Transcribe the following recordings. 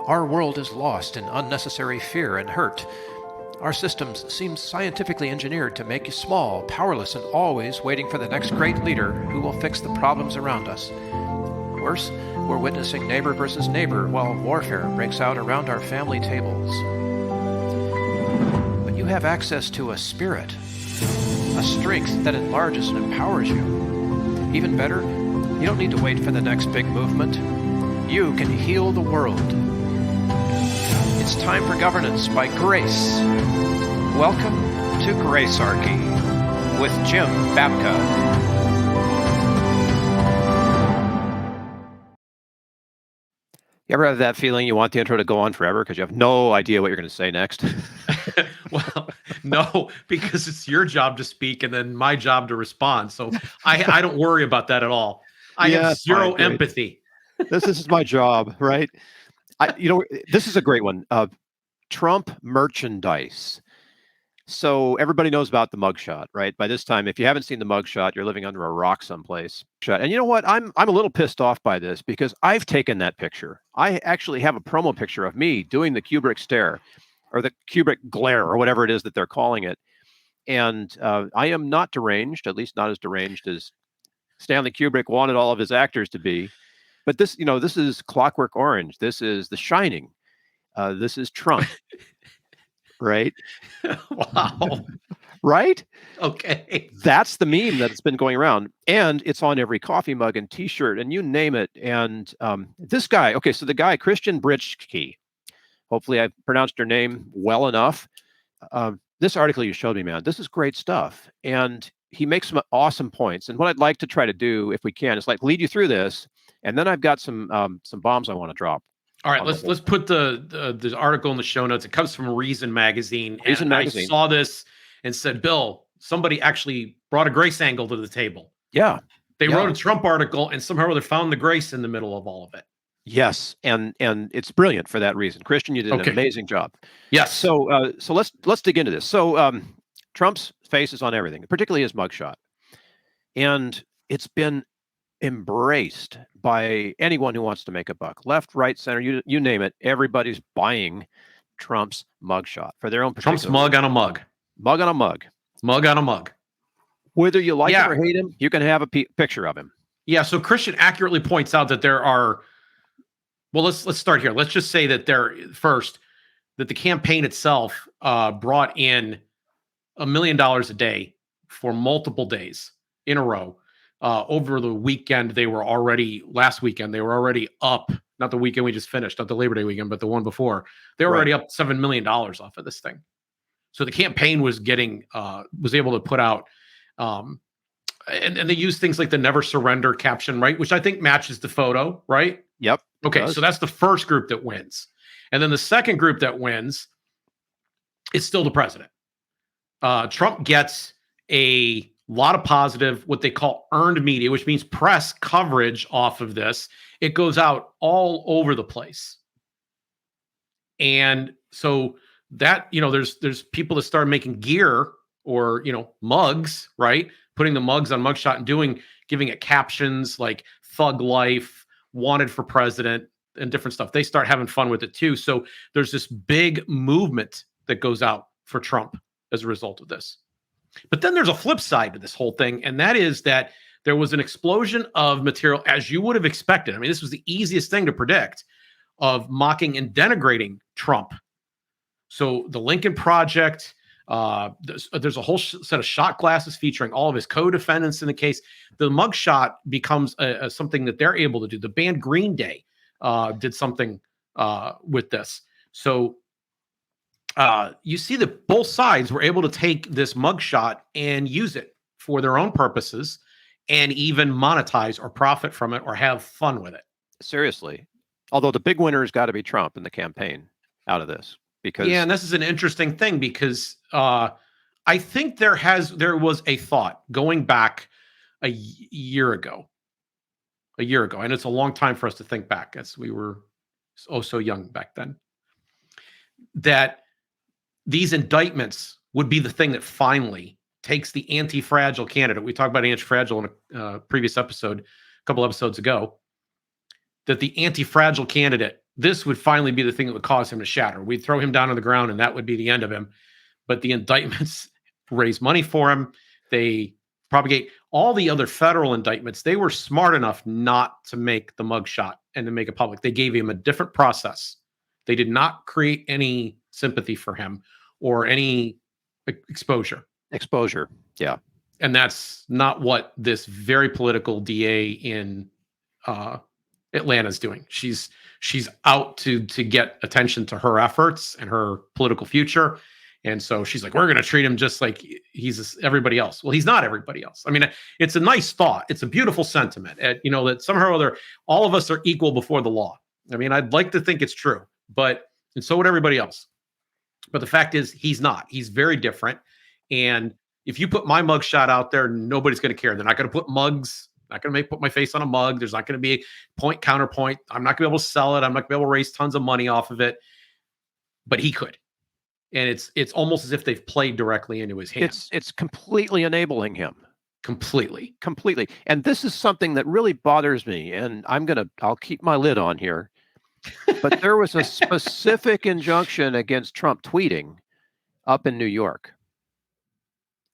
Our world is lost in unnecessary fear and hurt. Our systems seem scientifically engineered to make you small, powerless, and always waiting for the next great leader who will fix the problems around us. Worse, we're witnessing neighbor versus neighbor while warfare breaks out around our family tables. But you have access to a spirit, a strength that enlarges and empowers you. Even better, you don't need to wait for the next big movement. You can heal the world. It's time for governance by grace. Welcome to Gracearchy with Jim Babka. You ever have that feeling you want the intro to go on forever because you have no idea what you're going to say next? Well, no, because it's your job to speak and then my job to respond. So I don't worry about that at all. I have zero empathy. This is my job, right? This is a great one. Trump merchandise. So everybody knows about the mugshot, right? By this time, if you haven't seen the mugshot, you're living under a rock someplace. And you know what? I'm a little pissed off by this because I've taken that picture. I actually have a promo picture of me doing the Kubrick stare or the Kubrick glare or whatever it is that they're calling it. And I am not deranged, at least not as deranged as Stanley Kubrick wanted all of his actors to be. But this is Clockwork Orange. This is The Shining. This is Trump. Right? Wow. Right? Okay. That's the meme that's been going around. And it's on every coffee mug and t-shirt and you name it. And this guy, okay, so the guy, Christian Britschgi, hopefully I pronounced your name well enough. This article you showed me, man, this is great stuff. And he makes some awesome points. And what I'd like to try to do, if we can, is like lead you through this. And then I've got some bombs I want to drop. All right, let's put the article in the show notes. It comes from Reason magazine. Reason magazine. I saw this and said, Bill, somebody actually brought a grace angle to the table. Yeah. They wrote a Trump article and somehow they found the grace in the middle of all of it. Yes, and it's brilliant for that reason. Christian, you did an amazing job. Yes. So let's dig into this. So Trump's face is on everything, particularly his mugshot, and it's been embraced by anyone who wants to make a buck, left, right, center, you name it. Everybody's buying Trump's mugshot for their own. Trump's mug on a mug. Mug on a mug. Mug on a mug. Whether you like it or hate him, you can have a picture of him. Yeah. So Christian accurately points out that there are. Well, let's start here. Let's just say that that the campaign itself brought in $1 million a day for multiple days in a row. Over the weekend, last weekend, they were already up, not the weekend we just finished, not the Labor Day weekend, but the one before. They were already up $7 million off of this thing. So the campaign was able to put out, and they use things like the never surrender caption, right? Which I think matches the photo, right? Yep. Okay, so that's the first group that wins. And then the second group that wins is still the president. Trump gets a lot of positive, what they call earned media, which means press coverage off of this. It goes out all over the place. And so that, there's people that start making gear or, mugs, right? Putting the mugs on mugshot and giving it captions like Thug Life, Wanted for President, and different stuff. They start having fun with it too. So there's this big movement that goes out for Trump as a result of this. But then there's a flip side to this whole thing, and that is that there was an explosion of material, as you would have expected. I mean, this was the easiest thing to predict, of mocking and denigrating Trump. So the Lincoln Project, there's a whole set of shot glasses featuring all of his co-defendants in the case. The mugshot becomes something that they're able to do. The band Green Day did something with this. So you see that both sides were able to take this mugshot and use it for their own purposes and even monetize or profit from it or have fun with it. Seriously. Although the big winner has got to be Trump in the campaign out of this. Because and this is an interesting thing because I think there was a thought going back a year ago, and it's a long time for us to think back as we were so young back then, that these indictments would be the thing that finally takes the anti-fragile candidate. We talked about anti-fragile in a previous episode, a couple episodes ago, that the anti-fragile candidate this would finally be the thing that would cause him to shatter. We'd throw him down on the ground and that would be the end of him. But the indictments raise money for him. They propagate all the other federal indictments. They were smart enough not to make the mugshot and to make it public. They gave him a different process. They did not create any sympathy for him or any exposure. Exposure. Yeah. And that's not what this very political DA in Atlanta is doing. She's out to get attention to her efforts and her political future. And so she's like, we're going to treat him just like he's everybody else. Well, he's not everybody else. I mean, it's a nice thought. It's a beautiful sentiment, that somehow or other, all of us are equal before the law. I mean, I'd like to think it's true, and so would everybody else. But the fact is, he's not. He's very different. And if you put my mugshot out there, nobody's going to care. They're not going to put mugs. Not going to put my face on a mug. There's not going to be a point counterpoint. I'm not going to be able to sell it. I'm not going to be able to raise tons of money off of it. But he could. And it's almost as if they've played directly into his hands. It's completely enabling him. Completely. And this is something that really bothers me. And I'll keep my lid on here. But there was a specific injunction against Trump tweeting up in New York.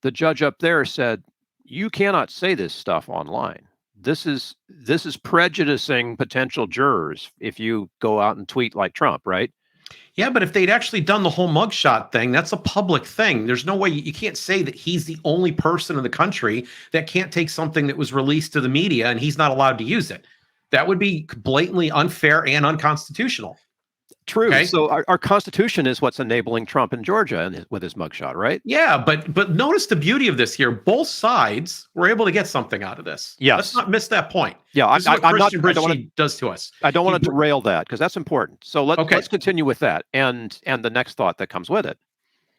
The judge up there said, you cannot say this stuff online. This is prejudicing potential jurors if you go out and tweet like Trump, right? Yeah, but if they'd actually done the whole mugshot thing, that's a public thing. There's no way you can't say that he's the only person in the country that can't take something that was released to the media and he's not allowed to use it. That would be blatantly unfair and unconstitutional. True. Okay? So our Constitution is what's enabling Trump in Georgia with his mugshot, right? Yeah, but notice the beauty of this here. Both sides were able to get something out of this. Yes. Let's not miss that point. Yeah, this is what Christian Britschgi does to us. I don't want to derail that because that's important. So let's continue with that and the next thought that comes with it.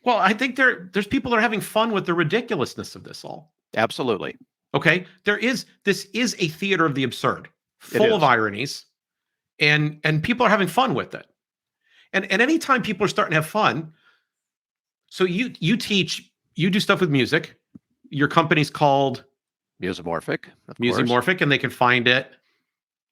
Well, I think there's people that are having fun with the ridiculousness of this all. Absolutely. Okay, this is a theater of the absurd, full of ironies, and people are having fun with it. And anytime people are starting to have fun, so you do stuff with music. Your company's called Musimorphic, Musimorphic, and they can find it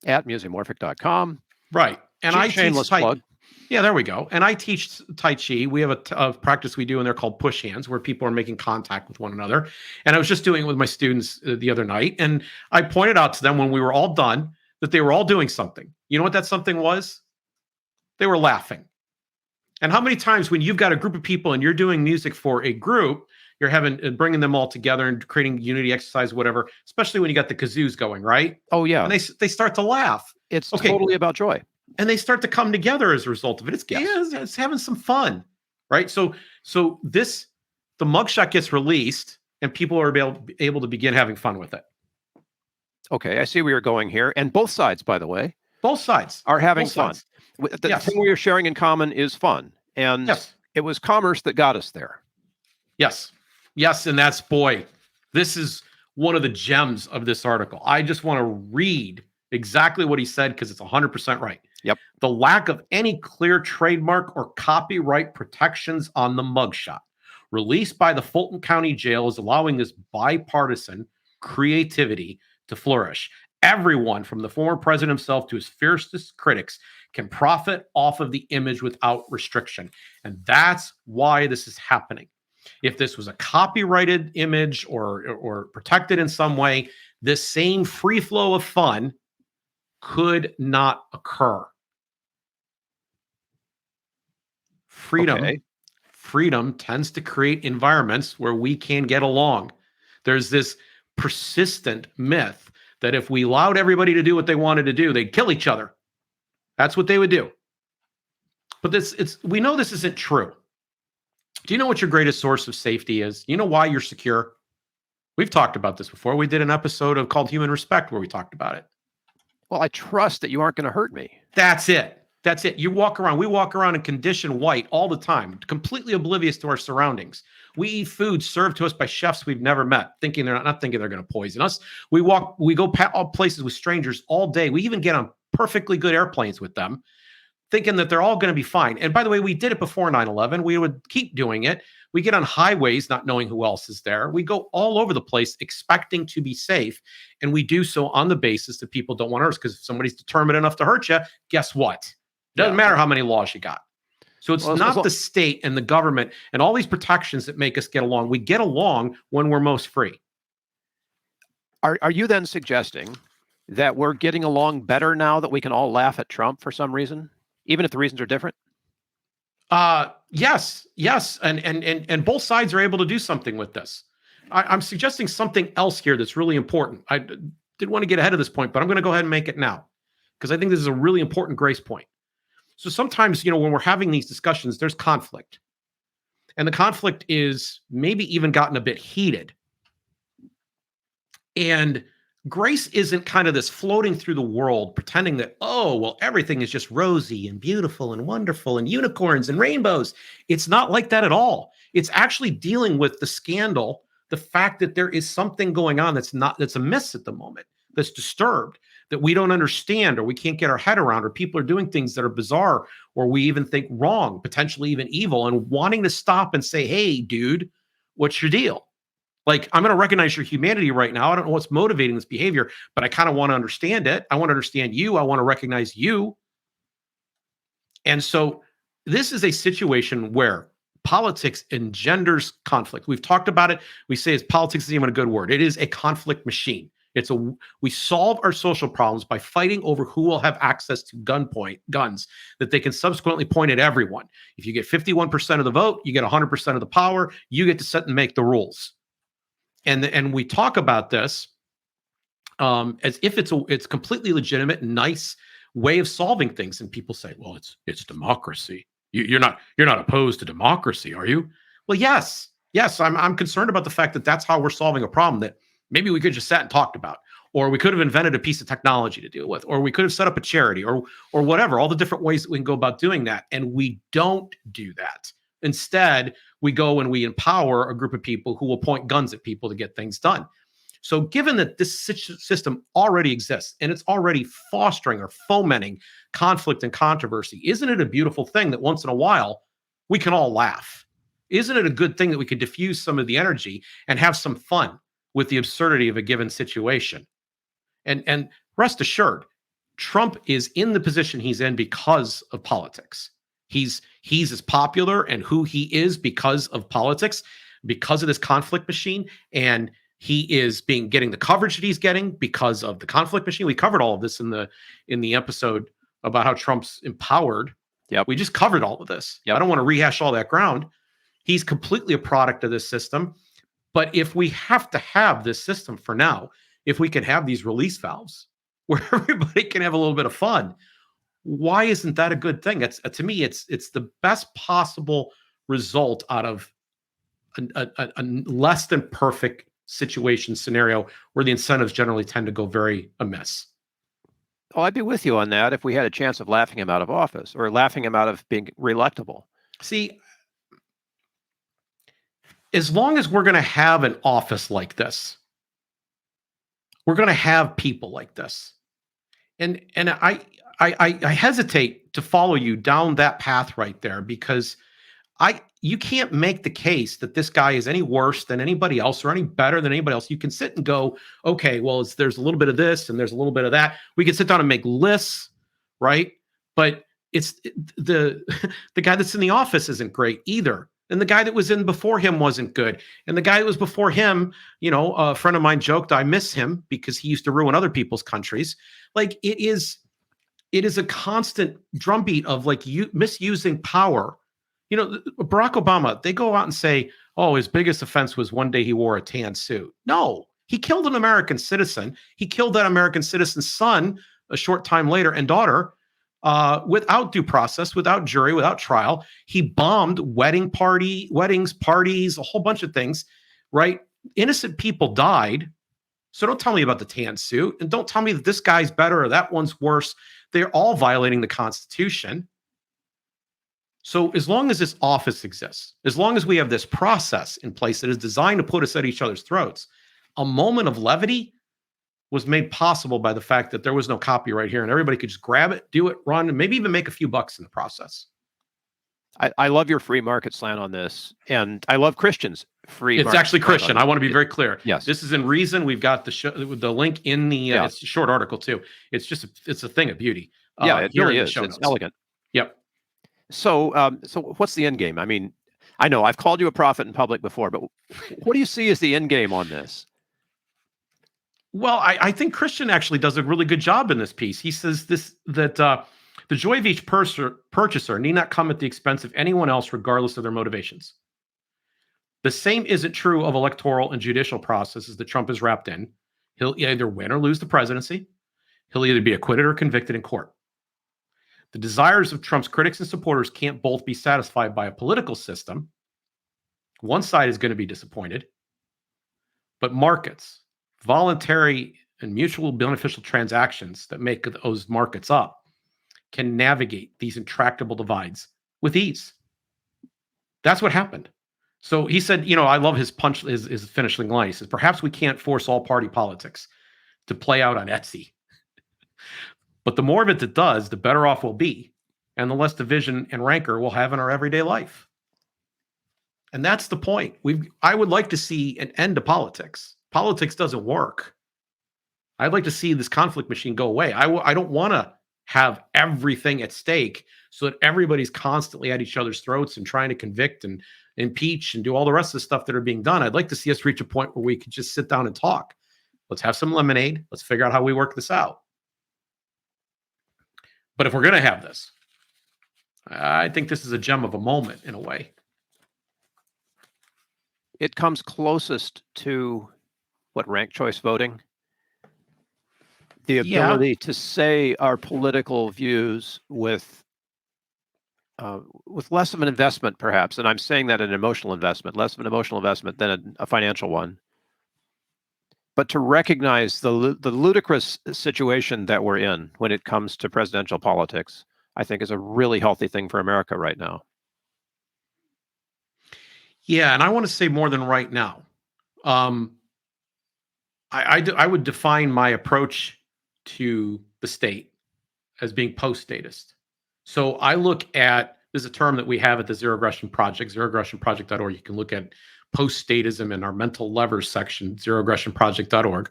at musimorphic.com. Right. And I shameless plug. Yeah, there we go. And I teach Tai Chi. We have a practice we do, and they're called push hands, where people are making contact with one another. And I was just doing it with my students the other night, and I pointed out to them when we were all done that they were all doing something. You know what that something was? They were laughing. And how many times when you've got a group of people and you're doing music for a group, you're bringing them all together and creating unity exercise, whatever, especially when you got the kazoos going, right? Oh, yeah. And they start to laugh. It's totally about joy. And they start to come together as a result of it. It's having some fun, right? So the mugshot gets released and people are able to begin having fun with it. Okay, I see where you're going here. And both sides, by the way. Both sides are having fun. The thing we are sharing in common is fun. And it was commerce that got us there. Yes. And this is one of the gems of this article. I just want to read exactly what he said because it's 100% right. Yep. The lack of any clear trademark or copyright protections on the mugshot released by the Fulton County Jail is allowing this bipartisan creativity to flourish. Everyone from the former president himself to his fiercest critics can profit off of the image without restriction. And that's why this is happening. If this was a copyrighted image or protected in some way, this same free flow of fun could not occur. Freedom tends to create environments where we can get along. There's this persistent myth that if we allowed everybody to do what they wanted to do, they'd kill each other. That's what they would do. But we know this isn't true. Do you know what your greatest source of safety is? You know why you're secure? We've talked about this before. We did an episode called Human Respect where we talked about it. Well, I trust that you aren't going to hurt me. That's it. We walk around in condition white all the time, completely oblivious to our surroundings. We eat food served to us by chefs we've never met, thinking they're not thinking they're going to poison us. We go places with strangers all day. We even get on perfectly good airplanes with them, thinking that they're all going to be fine. And by the way, we did it before 9/11. We would keep doing it. We get on highways not knowing who else is there. We go all over the place expecting to be safe. And we do so on the basis that people don't want to hurt us, because if somebody's determined enough to hurt you, guess what? Doesn't Yeah. matter how many laws you got. So it's Well, not the state and the government and all these protections that make us get along. We get along when we're most free. are you then suggesting that we're getting along better now that we can all laugh at Trump for some reason, even if the reasons are different? Yes, and both sides are able to do something with this. I'm suggesting something else here that's really important. I didn't want to get ahead of this point, but I'm going to go ahead and make it now because I think this is a really important grace point. So sometimes, when we're having these discussions, there's conflict, and the conflict is maybe even gotten a bit heated. And grace isn't kind of this floating through the world pretending that, oh, well, everything is just rosy and beautiful and wonderful and unicorns and rainbows. It's not like that at all. It's actually dealing with the scandal, the fact that there is something going on that's amiss at the moment, that's disturbed, that we don't understand or we can't get our head around, or people are doing things that are bizarre or we even think wrong, potentially even evil, and wanting to stop and say, hey, dude, what's your deal? Like, I'm going to recognize your humanity right now. I don't know what's motivating this behavior, but I kind of want to understand it. I want to understand you. I want to recognize you. And so this is a situation where politics engenders conflict. We've talked about it. We say politics isn't even a good word. It is a conflict machine. We solve our social problems by fighting over who will have access to guns that they can subsequently point at everyone. If you get 51% of the vote, you get 100% of the power. You get to set and make the rules. And we talk about this as if it's completely legitimate, nice way of solving things. And people say, well, it's democracy. You're not opposed to democracy, are you? Well, yes. I'm concerned about the fact that that's how we're solving a problem that maybe we could just sat and talked about, or we could have invented a piece of technology to deal with, or we could have set up a charity, or whatever. All the different ways that we can go about doing that, and we don't do that. Instead, we go and we empower a group of people who will point guns at people to get things done. So given that this system already exists and it's already fostering or fomenting conflict and controversy, isn't it a beautiful thing that once in a while we can all laugh? Isn't it a good thing that we can diffuse some of the energy and have some fun with the absurdity of a given situation? And rest assured, Trump is in the position he's in because of politics. He's as popular and who he is because of politics, because of this conflict machine, and he is getting the coverage that he's getting because of the conflict machine. We covered all of this in the episode about how Trump's empowered. Yep. We just covered all of this. Yep. I don't want to rehash all that ground. He's completely a product of this system. But if we have to have this system for now, if we can have these release valves where everybody can have a little bit of fun, why isn't that a good thing? To me, it's the best possible result out of a less than perfect situation scenario where the incentives generally tend to go very amiss. Oh, I'd be with you on that if we had a chance of laughing him out of office or laughing him out of being reelectable. See, as long as we're going to have an office like this, we're going to have people like this. And I hesitate to follow you down that path right there, because you can't make the case that this guy is any worse than anybody else or any better than anybody else. You can sit and go, okay, well, there's a little bit of this and there's a little bit of that. We can sit down and make lists, right? But it's the guy that's in the office isn't great either. And the guy that was in before him wasn't good. And the guy that was before him, a friend of mine joked, I miss him because he used to ruin other people's countries. Like, it is a constant drumbeat of misusing power. Barack Obama, they go out and say, oh, his biggest offense was one day he wore a tan suit. No, he killed an American citizen. He killed that American citizen's son a short time later and daughter without due process, without jury, without trial. He bombed weddings, parties, a whole bunch of things, right? Innocent people died. So don't tell me about the tan suit, and don't tell me that this guy's better or that one's worse. They're all violating the Constitution. So as long as this office exists, as long as we have this process in place that is designed to put us at each other's throats, a moment of levity was made possible by the fact that there was no copyright here and everybody could just grab it, do it, run, and maybe even make a few bucks in the process. I love your free market slant on this, and I love Christian's free. It's actually Christian. I want to be very clear. Yes, this is in Reason. We've got the link in the. It's a short article too. It's a thing of beauty. Yeah, it really is. It's elegant. So what's the end game? I mean, I know I've called you a prophet in public before, but what do you see as the end game on this? Well, I think Christian actually does a really good job in this piece. He says that the joy of each purchaser need not come at the expense of anyone else, regardless of their motivations. The same isn't true of electoral and judicial processes that Trump is wrapped in. He'll either win or lose the presidency. He'll either be acquitted or convicted in court. The desires of Trump's critics and supporters can't both be satisfied by a political system. One side is going to be disappointed, but markets, voluntary and mutual beneficial transactions that make those markets up, can navigate these intractable divides with ease. That's what happened. So he said, I love his finishing line. He says, perhaps we can't force all party politics to play out on Etsy. But the more of it that does, the better off we'll be, and the less division and rancor we'll have in our everyday life. And that's the point. I would like to see an end to politics. Politics doesn't work. I'd like to see this conflict machine go away. I don't want to have everything at stake so that everybody's constantly at each other's throats and trying to convict and impeach and do all the rest of the stuff that are being done. I'd like to see us reach a point where we could just sit down and talk. Let's have some lemonade. Let's figure out how we work this out. But if we're going to have this, I think this is a gem of a moment in a way. It comes closest to what, ranked choice voting? The ability to say our political views with less of an investment, perhaps, and I'm saying that an emotional investment, less of an emotional investment than a financial one, but to recognize the ludicrous situation that we're in when it comes to presidential politics, I think is a really healthy thing for America right now. Yeah, and I want to say more than right now. I would define my approach to the state as being post-statist. So I look at, there's a term that we have at the Zero Aggression Project, zeroaggressionproject.org. You can look at post-statism in our mental levers section, zeroaggressionproject.org.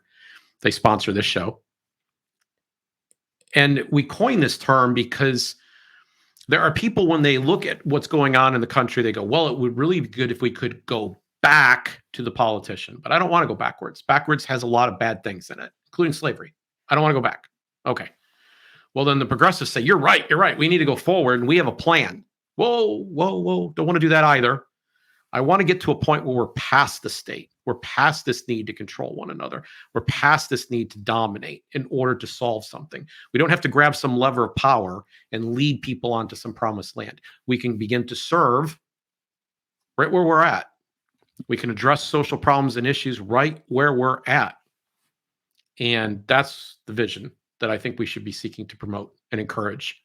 They sponsor this show. And we coined this term because there are people, when they look at what's going on in the country, they go, well, it would really be good if we could go back to the politician. But I don't want to go backwards. Backwards has a lot of bad things in it, including slavery. I don't want to go back. Okay. Well, then the progressives say, you're right. We need to go forward and we have a plan. Whoa. Don't want to do that either. I want to get to a point where we're past the state. We're past this need to control one another. We're past this need to dominate in order to solve something. We don't have to grab some lever of power and lead people onto some promised land. We can begin to serve right where we're at. We can address social problems and issues right where we're at. And that's the vision that I think we should be seeking to promote and encourage.